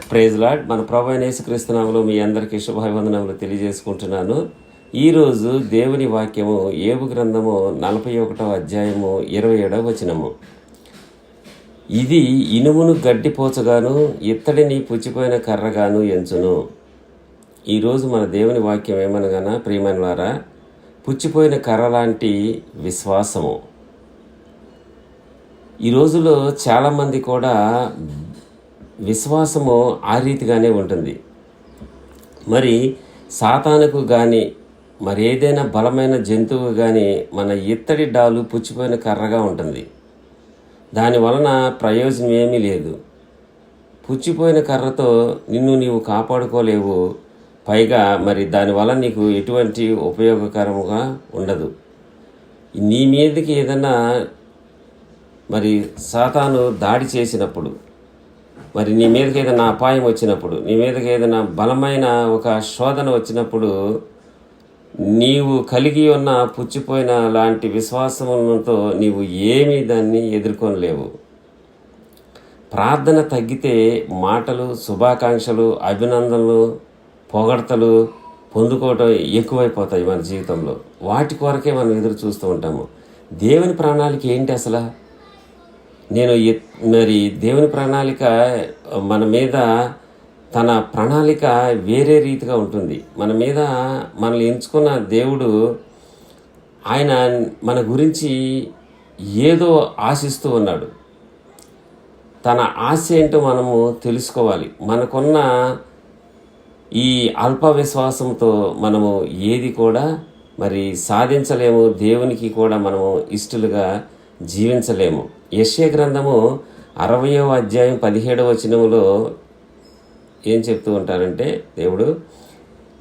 Praise lord. మన ప్రభు అయిన యేసుక్రీస్తు నామములో మీ అందరికీ శుభాభివందనములు తెలియజేసుకుంటున్నాను. ఈరోజు దేవుని వాక్యము యోబు గ్రంథము 41వ అధ్యాయము 27వ వచనము. ఇది ఇనుమును గడ్డిపోచగాను ఇత్తడిని పుచ్చిపోయిన కర్రగాను ఎంచును. ఈరోజు మన దేవుని వాక్యం ఏమనగానా ప్రియమైన వారా, పుచ్చిపోయిన కర్ర లాంటి విశ్వాసము. ఈ రోజులో చాలామంది కూడా విశ్వాసము ఆ రీతిగానే ఉంటుంది. మరి సాతానుకు కానీ మరి ఏదైనా బలమైన జంతువు కానీ మన ఇత్తడి డాలు పుచ్చిపోయిన కర్రగా ఉంటుంది. దాని వలన ప్రయోజనం ఏమీ లేదు. పుచ్చిపోయిన కర్రతో నిన్ను నీవు కాపాడుకోలేవు. పైగా మరి దానివల్ల నీకు ఎటువంటి ఉపయోగకరముగా ఉండదు. నీ మీదకి ఏదైనా మరి సాతాను దాడి చేసినప్పుడు, మరి నీ మీదకి ఏదైనా అపాయం వచ్చినప్పుడు, నీ మీదకి ఏదైనా బలమైన ఒక శోధన వచ్చినప్పుడు నీవు కలిగి ఉన్న పుచ్చిపోయిన లాంటి విశ్వాసంతో నీవు ఏమీ దాన్ని ఎదుర్కొనలేవు. ప్రార్థన తగ్గితే మాటలు, శుభాకాంక్షలు, అభినందనలు, పొగడతలు పొందుకోవటం ఎక్కువైపోతాయి మన జీవితంలో. వాటి కొరకే మనం ఎదురు చూస్తూ ఉంటాము. దేవుని ప్రణాళిక ఏంటి అసలు? మరి దేవుని ప్రణాళిక మన మీద, తన ప్రణాళిక వేరే రీతిగా ఉంటుంది. మన మీద మనల్ని ఎంచుకున్న దేవుడు, ఆయన మన గురించి ఏదో ఆశిస్తూ ఉన్నాడు. తన ఆశ ఏంటో మనము తెలుసుకోవాలి. మనకున్న ఈ అల్ప విశ్వాసంతో మనము ఏది కూడా మరి సాధించలేము. దేవునికి కూడా మనము ఇష్టలుగా జీవించలేము. యెషయా గ్రంథము 60వ అధ్యాయం 17వ వచనములో ఏం చెప్తూ ఉంటారంటే, దేవుడు,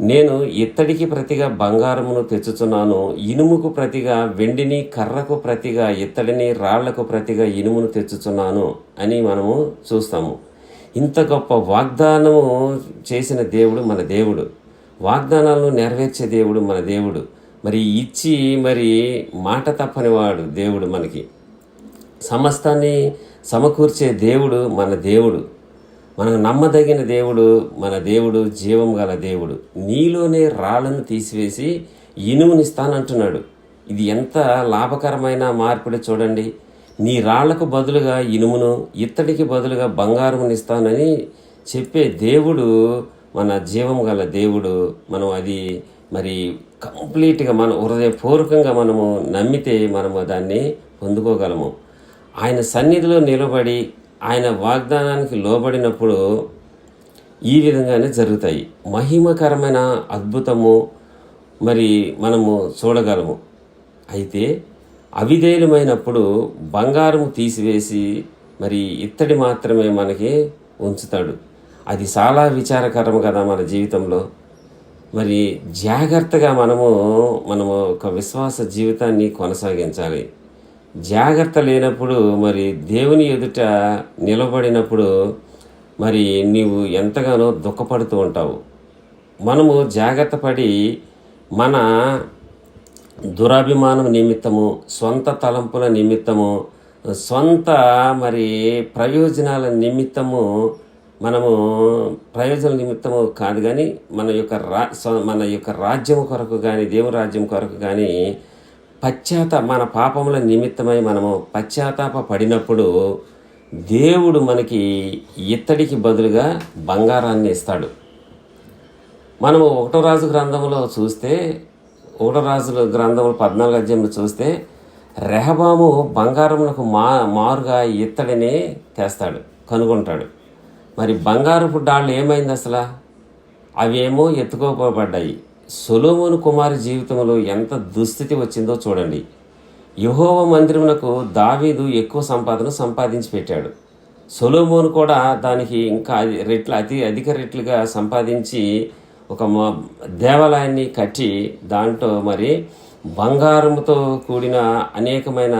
నేను ఇత్తడికి ప్రతిగా బంగారమును తెచ్చుచున్నాను, ఇనుముకు ప్రతిగా వెండిని, కర్రకు ప్రతిగా ఇత్తడిని, రాళ్లకు ప్రతిగా ఇనుమును తెచ్చుచున్నాను అని మనము చూస్తాము. ఇంత గొప్ప వాగ్దానము చేసిన దేవుడు మన దేవుడు. వాగ్దానాలను నెరవేర్చే దేవుడు మన దేవుడు. మరి ఇచ్చి మరి మాట తప్పనివాడు దేవుడు. మనకి సమస్తాన్ని సమకూర్చే దేవుడు మన దేవుడు. మనకు నమ్మదగిన దేవుడు మన దేవుడు, జీవం గల దేవుడు. నీలోనే రాళ్లను తీసివేసి ఇనుమునిస్తానంటున్నాడు. ఇది ఎంత లాభకరమైన మార్పిడి చూడండి. నీ రాళ్లకు బదులుగా ఇనుమును, ఇత్తడికి బదులుగా బంగారమునిస్తానని చెప్పే దేవుడు మన జీవం గల దేవుడు. మనం అది మరి కంప్లీట్గా మన హృదయపూర్వకంగా మనము నమ్మితే మనము దాన్ని పొందుకోగలము. ఆయన సన్నిధిలో నిలబడి ఆయన వాగ్దానానికి లోబడినప్పుడు ఈ విధంగానే జరుగుతాయి. మహిమకరమైన అద్భుతము మరి మనము చూడగలము. అయితే అవిధేయులమైనప్పుడు బంగారము తీసివేసి మరి ఇత్తడి మాత్రమే మనకి ఉంచుతాడు. అది చాలా విచారకరం కదా మన జీవితంలో. మరి జాగ్రత్తగా మనము ఒక విశ్వాస జీవితాన్ని కొనసాగించాలి. జాగ్రత్త లేనప్పుడు మరి దేవుని ఎదుట నిలబడినప్పుడు మరి నీవు ఎంతగానో దుఃఖపడుతూ ఉంటావు. మనము జాగ్రత్త పడి మన దురాభిమానం నిమిత్తము, స్వంత తలంపుల నిమిత్తము, స్వంత మరి ప్రయోజనాల నిమిత్తము, ప్రయోజనాల నిమిత్తము కాదు కానీ మన యొక్క రాజ్యం కొరకు కానీ, దేవుని రాజ్యం కొరకు కానీ మన పాపముల నిమిత్తమై మనము పశ్చాత్తాప పడినప్పుడు దేవుడు మనకి ఇత్తడికి బదులుగా బంగారాన్ని ఇస్తాడు. మనము 1వ రాజు గ్రంథంలో చూస్తే, 1వ రాజుల గ్రంథంలో 14వ అధ్యాయంలో చూస్తే, రెహబాము బంగారమునకు మారుగా ఇత్తడిని తెస్తాడు, కనుగొంటాడు. మరి బంగారపు డాళ్ళు ఏమైంది అసలు? అవేమో ఎత్తుకోబడ్డాయి. సొలొమోను కుమారి జీవితంలో ఎంత దుస్థితి వచ్చిందో చూడండి. యెహోవా మందిరమునకు దావీదు ఎక్కువ సంపాదన సంపాదించి పెట్టాడు. సొలొమోను కూడా దానికి ఇంకా అధిక రెట్లుగా సంపాదించి ఒక దేవాలయాన్ని కట్టి దాంట్లో మరి బంగారముతో కూడిన అనేకమైన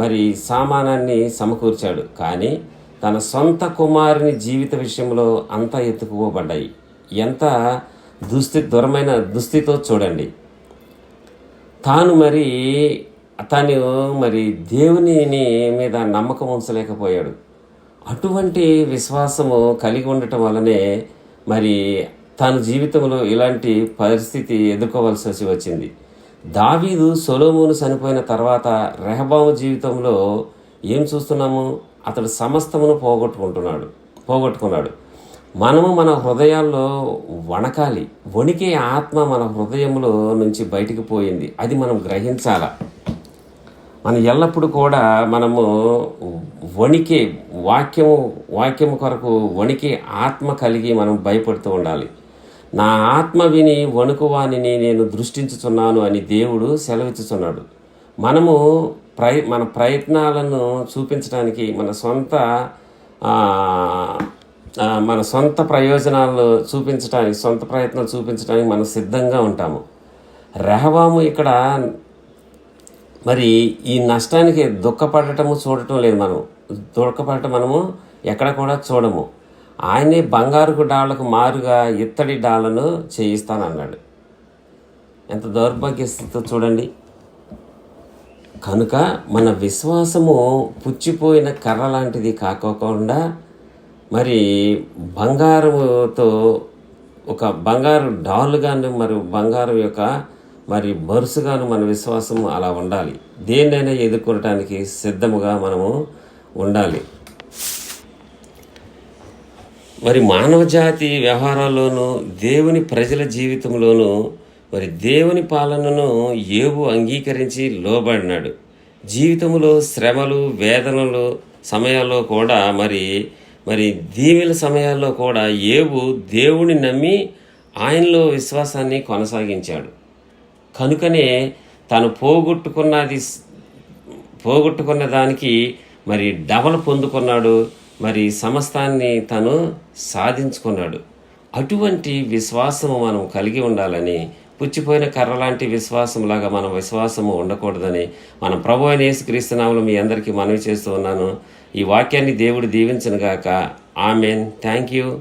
మరి సామానాన్ని సమకూర్చాడు. కానీ తన సొంత కుమారుని జీవిత విషయంలో అంతా ఎత్తుకుపోబడ్డాయి. ఎంత దూరమైన దుస్థితితో చూడండి. తను మరి దేవుని మీద నమ్మకం ఉంచలేకపోయాడు. అటువంటి విశ్వాసము కలిగి ఉండటం వల్లనే మరి తన జీవితంలో ఇలాంటి పరిస్థితి ఎదుర్కోవాల్సి వచ్చింది. దావీదు సొలొమోను చనిపోయిన తర్వాత రెహబాము జీవితంలో ఏం చూస్తున్నాము? అతడు సమస్తమును పోగొట్టుకున్నాడు. మనము మన హృదయాల్లో వణకాలి. వణికే ఆత్మ మన హృదయంలో నుంచి బయటికి పోయింది. అది మనం గ్రహించాల. మనం ఎల్లప్పుడూ కూడా మనము వణికే వాక్యము కొరకు వణికే ఆత్మ కలిగి మనం భయపడుతూ ఉండాలి. నా ఆత్మ విని వణుకువానిని నేను దృష్టించుచున్నాను అని దేవుడు సెలవిచ్చుచున్నాడు. మనము మన ప్రయత్నాలను చూపించడానికి మన సొంత ప్రయోజనాలు చూపించడానికి, సొంత ప్రయత్నాలు చూపించడానికి మనం సిద్ధంగా ఉంటాము. రెహబాము ఇక్కడ మరి ఈ నష్టానికి దుఃఖపడటము చూడటం లేదు. మనము ఎక్కడ కూడా చూడము. ఆయనే బంగారు డాళ్లకు మారుగా ఇత్తడి డాళ్లను చేయిస్తానన్నాడు. ఎంత దౌర్భాగ్య స్థితితో చూడండి. కనుక మన విశ్వాసము పుచ్చిపోయిన కర్ర లాంటిది కాకోకుండా మరి బంగారముతో ఒక బంగారు డాలుగాను మరి బంగారం యొక్క మరి బరుసుగాను మన విశ్వాసం అలా ఉండాలి. దేన్నైనా ఎదుర్కొనడానికి సిద్ధముగా మనము ఉండాలి. మరి మానవ జాతి వ్యవహారాల్లోనూ దేవుని ప్రజల జీవితంలోనూ మరి దేవుని పాలనను యోబు అంగీకరించి లోబడినాడు. జీవితంలో శ్రమలు, వేదనలు సమయాల్లో కూడా మరి దీవెల సమయాల్లో కూడా యోబు దేవుని నమ్మి ఆయనలో విశ్వాసాన్ని కొనసాగించాడు. కనుకనే తను పోగొట్టుకున్న దానికి మరి డబల్ పొందుకున్నాడు. మరి సమస్తాన్ని తను సాధించుకున్నాడు. అటువంటి విశ్వాసము మనం కలిగి ఉండాలని, పుచ్చిపోయిన కర్ర లాంటి విశ్వాసంలాగా మన విశ్వాసము ఉండకూడదని మన ప్రభు అయిన యేసుక్రీస్తు నామములో మీ అందరికీ మనవి చేస్తూ ఉన్నాను. ఈ వాక్యాన్ని దేవుడు దీవించును గాక. ఆమేన్. Thank you.